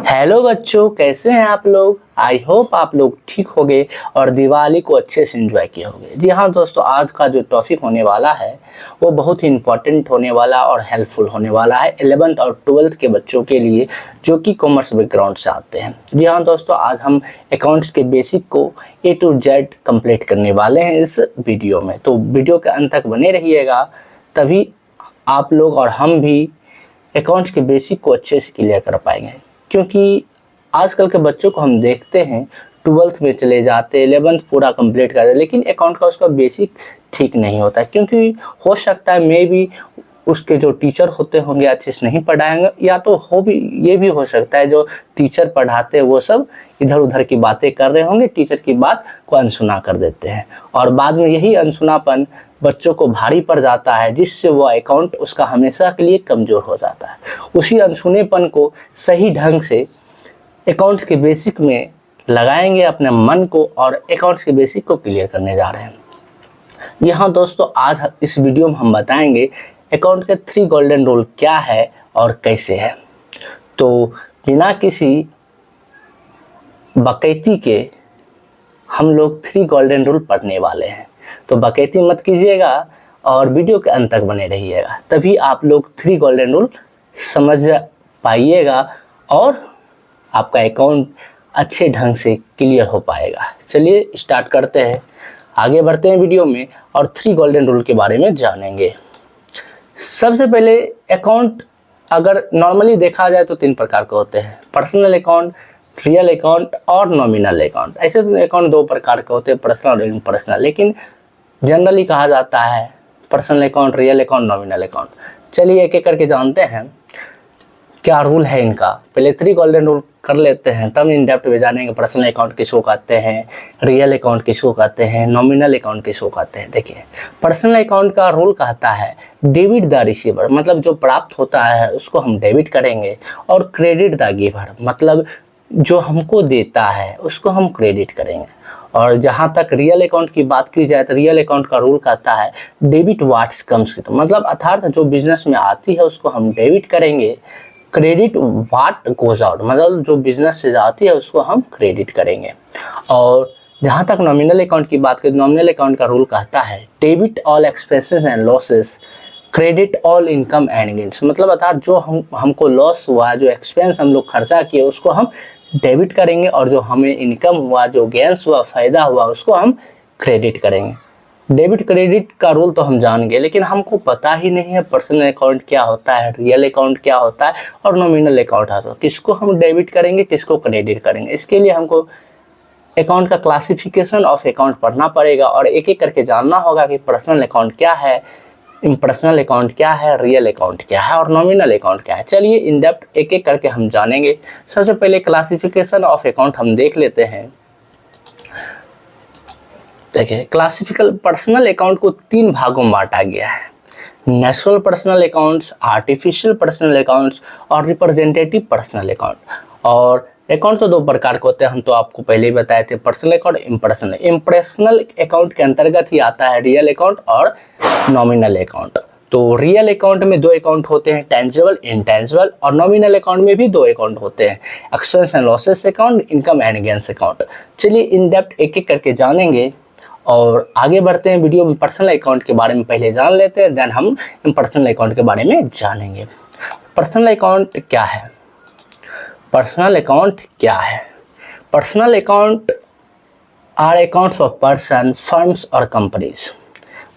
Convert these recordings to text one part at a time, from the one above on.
Hello बच्चों, कैसे हैं आप लोग। आई होप आप लोग ठीक होंगे और दिवाली को अच्छे से एंजॉय किए होंगे। जी हाँ दोस्तों, आज का जो टॉपिक होने वाला है वो बहुत ही इम्पोर्टेंट होने वाला और हेल्पफुल होने वाला है 11th और 12th के बच्चों के लिए जो कि कॉमर्स बैकग्राउंड से आते हैं। जी हाँ दोस्तों, आज हम अकाउंट्स के बेसिक को A to Z कंप्लीट करने वाले हैं इस वीडियो में। तो वीडियो के अंत तक बने रहिएगा, तभी आप लोग और हम भी अकाउंट्स के बेसिक को अच्छे से क्लियर कर पाएंगे। क्योंकि आजकल के बच्चों को हम देखते हैं 12th में चले जाते, 11th पूरा कंप्लीट करते, लेकिन अकाउंट का उसका बेसिक ठीक नहीं होता। क्योंकि हो सकता है मे भी उसके जो टीचर होते होंगे अच्छे से नहीं पढ़ाएंगे, या तो ये भी हो सकता है जो टीचर पढ़ाते हैं वो सब इधर उधर की बातें कर रहे होंगे, टीचर की बात को अनसुना कर देते हैं और बाद में यही अनसुनापन बच्चों को भारी पड़ जाता है, जिससे वो अकाउंट उसका हमेशा के लिए कमज़ोर हो जाता है। उसी अनसुनेपन को सही ढंग से अकाउंट्स के बेसिक में लगाएंगे अपने मन को और अकाउंट्स के बेसिक को क्लियर करने जा रहे हैं। यहाँ दोस्तों, आज इस वीडियो में हम बताएंगे अकाउंट के 3 गोल्डन रूल क्या है और कैसे है। तो बिना किसी बकैती के हम लोग 3 गोल्डन रूल पढ़ने वाले हैं। तो बकैती मत कीजिएगा और वीडियो के अंत तक बने रहिएगा, तभी आप लोग 3 गोल्डन रूल समझ पाइएगा और आपका अकाउंट अच्छे ढंग से क्लियर हो पाएगा। चलिए स्टार्ट करते हैं, आगे बढ़ते हैं वीडियो में और 3 गोल्डन रूल के बारे में जानेंगे। सबसे पहले अकाउंट अगर नॉर्मली देखा जाए तो 3 प्रकार के होते हैं, पर्सनल अकाउंट, रियल अकाउंट और नॉमिनल अकाउंट। ऐसे तो अकाउंट 2 प्रकार के होते हैं, पर्सनल और इम्पर्सनल, लेकिन जनरली कहा जाता है personal account, real account, nominal account. चलिए एक एक करके जानते हैं क्या रूल है इनका। पहले 3 गोल्डन रूल कर लेते हैं, तब इन डेप्थ में जानेंगे पर्सनल अकाउंट किसको कहते हैं, रियल अकाउंट किसको कहते हैं, नॉमिनल अकाउंट किसको कहते हैं। देखिए, पर्सनल अकाउंट का रूल कहता है डेबिट द रिसीवर, मतलब जो प्राप्त होता है उसको हम डेबिट करेंगे, और क्रेडिट द गिवर, मतलब जो हमको देता है उसको हम क्रेडिट करेंगे। और जहाँ तक रियल अकाउंट की बात की जाए तो रियल अकाउंट का रूल कहता है डेबिट व्हाट्स कम्स, मतलब अर्थात जो बिजनेस में आती है उसको हम डेबिट करेंगे, क्रेडिट व्हाट गोज आउट, मतलब जो बिजनेस से जाती है उसको हम क्रेडिट करेंगे। और जहाँ तक नॉमिनल अकाउंट की बात करें, नॉमिनल अकाउंट का रूल कहता है debit all expenses and losses, credit all income and gains, मतलब अर्थात जो हमको लॉस हुआ, जो एक्सपेंस हम लोग खर्चा किए उसको हम डेबिट करेंगे, और जो हमें इनकम हुआ, जो गेंस हुआ, फ़ायदा हुआ, उसको हम क्रेडिट करेंगे। डेबिट क्रेडिट का रूल तो हम जान गए, लेकिन हमको पता ही नहीं है पर्सनल अकाउंट क्या होता है, रियल अकाउंट क्या होता है और नॉमिनल अकाउंट है, तो किसको हम डेबिट करेंगे, किसको क्रेडिट करेंगे। इसके लिए हमको अकाउंट का क्लासिफिकेशन ऑफ अकाउंट पढ़ना पड़ेगा और एक एक करके जानना होगा कि पर्सनल अकाउंट क्या है, इम्पर्सनल अकाउंट क्या है, रियल अकाउंट क्या है और नॉमिनल अकाउंट क्या है। चलिए इन डेप्थ एक एक करके हम जानेंगे। सबसे पहले क्लासिफिकेशन ऑफ अकाउंट हम देख लेते हैं। देखिए, क्लासिफिकल पर्सनल अकाउंट को 3 भागों में बांटा गया है, natural personal accounts, artificial personal accounts और रिप्रेजेंटेटिव पर्सनल अकाउंट। और अकाउंट तो 2 प्रकार के होते हैं, हम तो आपको पहले ही बताए थे, personal account, impersonal. Impersonal account के अंतर्गत ही आता है रियल अकाउंट और नॉमिनल अकाउंट। तो रियल अकाउंट में 2 अकाउंट होते हैं, टेंजिबल, इनटेंजिबल, और नॉमिनल अकाउंट में भी 2 अकाउंट होते हैं, expense and losses account, income and gains account. चलिए इन डेप्थ एक एक करके जानेंगे और आगे बढ़ते हैं वीडियो में। पर्सनल अकाउंट के बारे में पहले जान लेते हैं, देन हम पर्सनल अकाउंट के बारे में जानेंगे। पर्सनल अकाउंट क्या है? पर्सनल अकाउंट क्या है? Personal account are accounts of person, firms और कंपनीज,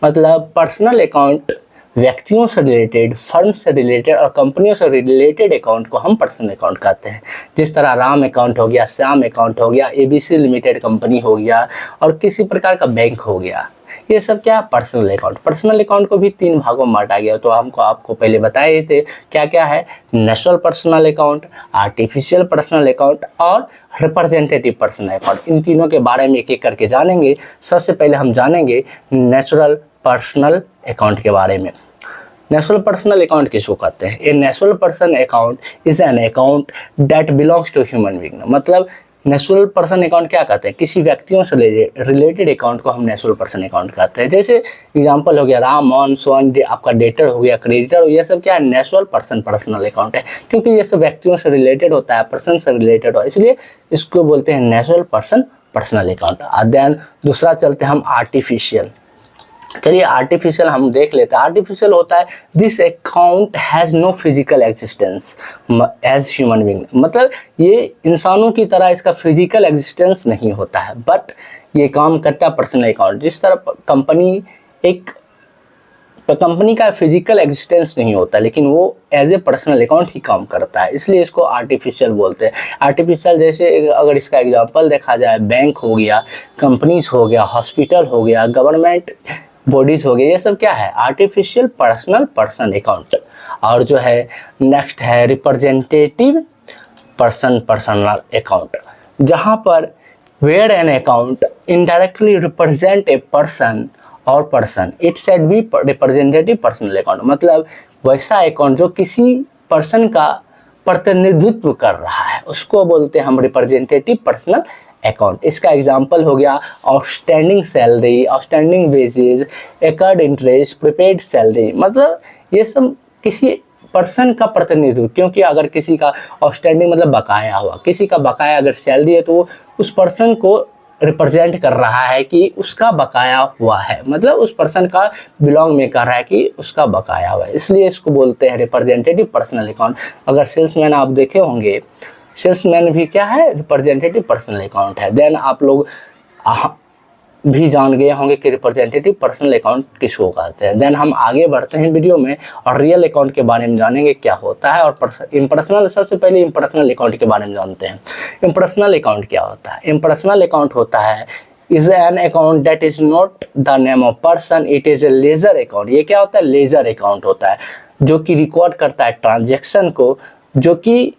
मतलब पर्सनल अकाउंट व्यक्तियों से रिलेटेड, फर्म से रिलेटेड और कंपनियों से रिलेटेड अकाउंट को हम पर्सनल अकाउंट कहते हैं। जिस तरह राम अकाउंट हो गया, श्याम अकाउंट हो गया, ABC लिमिटेड कंपनी हो गया और किसी प्रकार का बैंक हो गया, ये सब क्या है? Personal account. पर्सनल अकाउंट को भी 3 भागों में बांटा गया, तो आपको पहले बताए थे क्या क्या है, natural personal account, artificial personal account और रिप्रेजेंटेटिव पर्सनल अकाउंट। इन तीनों के बारे में एक एक करके जानेंगे। सबसे पहले हम जानेंगे नेचुरल पर्सनल अकाउंट के बारे में। नेचुरल पर्सनल अकाउंट किसको कहते हैं? A natural person account is an account that belongs to human being, मतलब नेचुरल पर्सन अकाउंट क्या कहते हैं, किसी व्यक्तियों से रिलेटेड अकाउंट को हम नेचुरल पर्सन अकाउंट कहते हैं। जैसे एग्जांपल हो गया राम, मोहन, सोहन, आपका डेटर हो गया, क्रेडिटर हो गया, ये सब क्या है, नेचुरल पर्सन पर्सनल अकाउंट है, क्योंकि ये सब व्यक्तियों से रिलेटेड होता है, पर्सन से रिलेटेड हो, इसलिए इसको बोलते हैं natural person personal account. Then दूसरा चलते हैं हम आर्टिफिशियल। चलिए आर्टिफिशियल हम देख लेते हैं। आर्टिफिशियल होता है this account has no physical existence as human being, मतलब ये इंसानों की तरह इसका फिजिकल एग्जिस्टेंस नहीं होता है, बट ये काम करता है पर्सनल अकाउंट। जिस तरह कंपनी का फिजिकल एग्जिस्टेंस नहीं होता, लेकिन वो एज ए पर्सनल अकाउंट ही काम करता है, इसलिए इसको आर्टिफिशियल बोलते हैं। आर्टिफिशियल जैसे अगर इसका एग्जांपल देखा जाए, बैंक हो गया, कंपनीज हो गया, हॉस्पिटल हो गया, गवर्नमेंट बॉडीज हो गए, ये सब क्या है, आर्टिफिशियल पर्सनल पर्सन अकाउंट। और जो है नेक्स्ट है रिप्रेजेंटेटिव पर्सन पर्सनल अकाउंट, जहाँ पर where an account indirectly represent a person और person it said be representative personal account, मतलब वैसा अकाउंट जो किसी पर्सन का प्रतिनिधित्व कर रहा है, उसको बोलते हैं हम रिप्रेजेंटेटिव पर्सनल अकाउंट। इसका एग्जांपल हो गया outstanding salary, outstanding wages, accord interest, prepaid salary, मतलब ये सब किसी पर्सन का प्रतिनिधित्व, क्योंकि अगर किसी का आउटस्टैंडिंग मतलब बकाया हुआ, किसी का बकाया अगर सैलरी है तो वो उस पर्सन को रिप्रेजेंट कर रहा है कि उसका बकाया हुआ है, मतलब उस पर्सन का बिलोंग में कर रहा है कि उसका बकाया हुआ है, इसलिए इसको बोलते हैं रिप्रेजेंटेटिव पर्सनल अकाउंट। अगर सेल्समैन आप देखे होंगे, सेल्समैन भी क्या है, रिप्रेजेंटेटिव पर्सनल अकाउंट है। देन आप लोग भी जान गए होंगे कि रिप्रेजेंटेटिव पर्सनल अकाउंट किसको कहते हैं। देन हम आगे बढ़ते हैं वीडियो में और रियल अकाउंट के बारे में जानेंगे क्या होता है, और इम्पर्सनल, सबसे पहले इम्पर्सनल अकाउंट के बारे में जानते हैं। इम्पर्सनल अकाउंट क्या होता है, इम्पर्सनल अकाउंट होता है is an account that is not the name of person, it is a ledger account. ये क्या होता है, लेजर अकाउंट होता है, जो कि रिकॉर्ड करता है ट्रांजेक्शन को, जो कि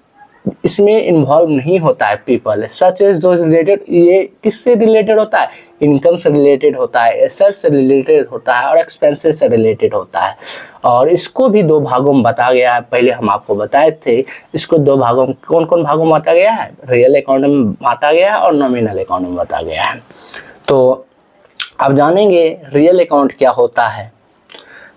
इसमें इन्वॉल्व नहीं होता है people, such as those related. ये किससे रिलेटेड होता है, इनकम से रिलेटेड होता है, एसेट्स से रिलेटेड होता है, और एक्सपेंसेस से रिलेटेड होता है। और इसको भी दो भागों में बताया गया है, पहले हम आपको बताए थे। इसको दो भागों में, कौन कौन भागों में बांटा गया है, रियल अकाउंट में बांटा गया है और नॉमिनल अकाउंट में बताया गया है। तो अब जानेंगे रियल अकाउंट क्या होता है।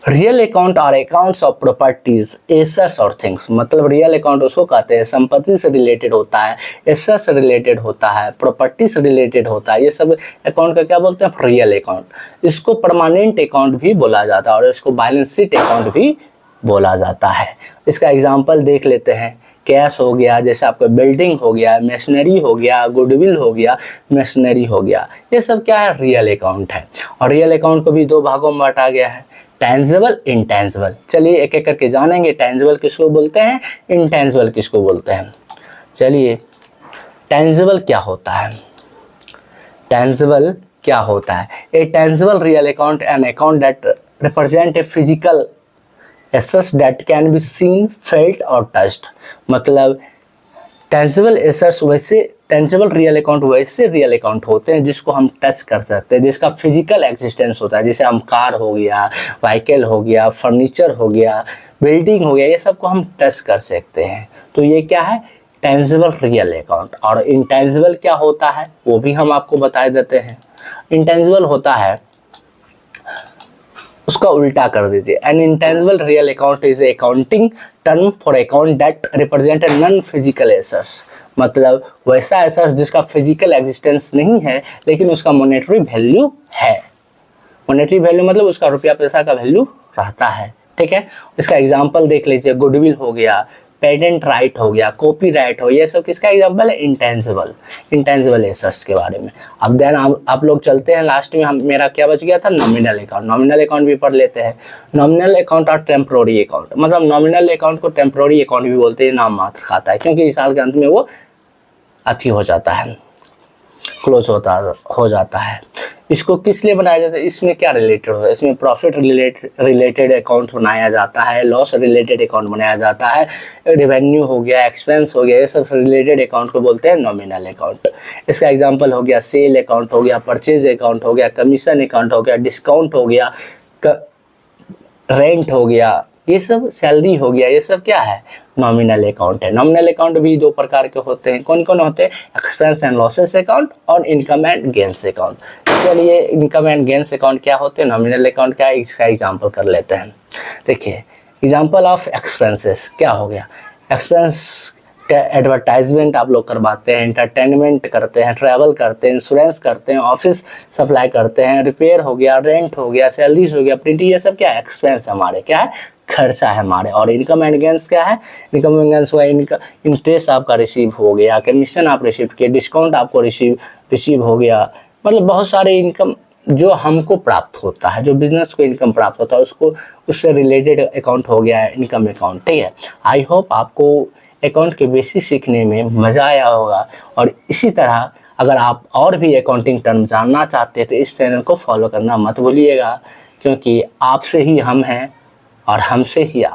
रियल अकाउंट और अकाउंट्स ऑफ प्रॉपर्टीज, एसेट्स और थिंग्स, मतलब रियल अकाउंट उसको कहते हैं संपत्ति से रिलेटेड होता है, एसेट्स से रिलेटेड होता है, प्रॉपर्टी से रिलेटेड होता है, ये सब अकाउंट का क्या बोलते हैं, रियल अकाउंट। इसको परमानेंट अकाउंट भी बोला जाता है और इसको बैलेंस शीट अकाउंट भी बोला जाता है। इसका एग्जाम्पल देख लेते हैं। कैश हो गया, जैसे आपका बिल्डिंग हो गया, मशीनरी हो गया, गुडविल हो गया, मशीनरी हो गया, ये सब क्या है, रियल अकाउंट है। और रियल अकाउंट को भी दो भागों में बांटा गया है, टेंजिबल, इंटेंजिबल। चलिए एक एक करके जानेंगे, टेंजिबल किसको बोलते हैं, इंटेंजिबल किसको बोलते हैं। चलिए टेंजिबल क्या होता है, टेंजिबल क्या होता है, a tangible real account an account that represent a physical assets that can be seen, felt और टच्ड, मतलब टेंजिबल एसेट्स वैसे, टेंजिबल रियल अकाउंट वैसे रियल अकाउंट होते हैं जिसको हम टच कर सकते हैं, जिसका फिजिकल एग्जिस्टेंस होता है, जैसे हम कार हो गया, व्हीकल हो गया, फर्नीचर हो गया, बिल्डिंग हो गया, ये सब को हम टच कर सकते हैं। तो ये क्या है, टेंजिबल रियल अकाउंट। और इंटेंजिबल क्या होता है वो भी हम आपको बता देते हैं। इंटेंजिबल होता है, उसका उल्टा कर दीजिए, N intangible real account is a accounting term for account that represent a non physical assets, मतलब वैसा एसेट्स जिसका फिजिकल एग्जिस्टेंस नहीं है लेकिन उसका मॉनेटरी वैल्यू है। मॉनेटरी वैल्यू मतलब उसका रुपया पैसा का वैल्यू रहता है, ठीक है। इसका एग्जांपल देख लीजिए, गुडविल हो गया, पेटेंट राइट हो गया, कॉपीराइट हो, ये सब किसका एग्जांपल है, इंटेंजिबल, इंटेंजिबल एसेट्स के बारे में। अब देन आप लोग चलते हैं, लास्ट में हम, मेरा क्या बच गया था, नॉमिनल अकाउंट। नॉमिनल अकाउंट भी पढ़ लेते हैं। नॉमिनल अकाउंट और टेम्पोररी अकाउंट, मतलब नॉमिनल अकाउंट को टेम्पोररी अकाउंट भी बोलते हैं, नाम मात्र खाता है, क्योंकि इस साल के अंत में वो अथी हो जाता है, क्लोज हो जाता है। इसको किस लिए बनाया जाता है, इसमें क्या रिलेटेड होता है, इसमें प्रॉफिट रिलेटेड अकाउंट बनाया जाता है, लॉस रिलेटेड अकाउंट बनाया जाता है, रेवेन्यू हो गया, एक्सपेंस हो गया, ये सब रिलेटेड अकाउंट को बोलते हैं नॉमिनल अकाउंट। इसका एग्जांपल हो गया सेल अकाउंट हो गया, परचेज अकाउंट हो गया, कमीशन अकाउंट हो गया, डिस्काउंट हो गया, रेंट हो गया, ये सब सैलरी हो गया, ये सब क्या है, नॉमिनल अकाउंट है। नॉमिनल अकाउंट भी दो प्रकार के होते हैं। कौन कौन होते हैं? एक्सपेंस एंड लॉसेस अकाउंट और इनकम एंड गेन्स अकाउंट। चलिए इनकम एंड गेन्स अकाउंट क्या होते हैं, नॉमिनल अकाउंट क्या है, इसका एग्जांपल कर लेते हैं। देखिए एग्जांपल ऑफ एक्सपेंसेस क्या हो गया, एक्सपेंस एडवर्टाइजमेंट आप लोग करवाते हैं, एंटरटेनमेंट करते हैं, ट्रैवल करते हैं, इंश्योरेंस करते हैं, ऑफिस सप्लाई करते हैं, रिपेयर हो गया, रेंट हो गया, सैलरीज हो गया, प्रिंटिंग, ये सब क्या है, एक्सपेंस हमारे क्या है, खर्चा है हमारे। और इनकम एंड गेन्स क्या है, इनकम एंड गेन्स हुआ इंटरेस्ट आपका रिसीव हो गया, कमीशन आप रिसीव किए, डिस्काउंट आपको रिसीव हो गया, मतलब बहुत सारे इनकम जो हमको प्राप्त होता है, जो बिजनेस को इनकम प्राप्त होता है उसको उससे रिलेटेड अकाउंट हो गया है इनकम अकाउंट। ठीक है, आई होप आपको अकाउंट के बेसिक सीखने में मज़ा आया होगा। और इसी तरह अगर आप और भी अकाउंटिंग टर्म जानना चाहते हैं तो इस चैनल को फॉलो करना मत भूलिएगा, क्योंकि आपसे ही हम हैं और हमसे ही आप।